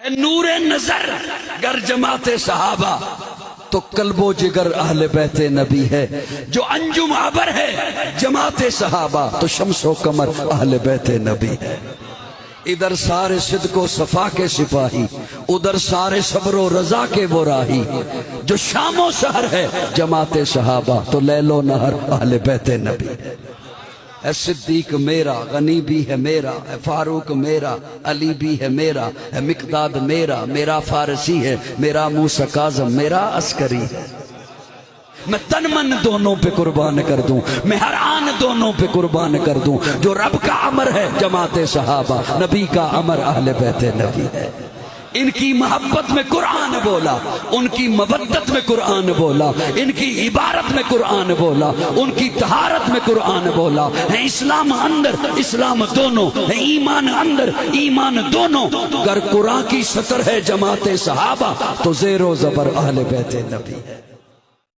نور نظر گر جماعت صحابہ تو قلب و جگر اہل بیت نبی ہے. جو انجم عبر ہے جماعت صحابہ تو شمس و قمر اہل بیت نبی ہے. ادھر سارے صدق و صفا کے سپاہی، ادھر سارے صبر و رضا کے وہ راہی. جو شام و سحر ہے جماعت صحابہ تو لیل و نہر اہل بیت نبی ہے. اے صدیق میرا، غنی بھی ہے میرا، اے فاروق میرا، علی بھی ہے میرا، اے مقداد میرا، میرا فارسی ہے، میرا موسیٰ کاظم، میرا عسکری ہے. میں تن من دونوں پہ قربان کر دوں، میں ہر آن دونوں پہ قربان کر دوں. جو رب کا امر ہے جماعت صحابہ، نبی کا امر اہل بیت نبی ہے. ان کی محبت میں قرآن بولا، ان کی مودت میں قرآن بولا، ان کی عبارت میں قرآن بولا، ان کی طہارت میں قرآن بولا. ہے اسلام اندر اسلام دونوں، ہے ایمان اندر ایمان دونوں. اگر قرآن کی سطر ہے جماعت صحابہ تو زیر و زبر اہل بیت نبی ہے.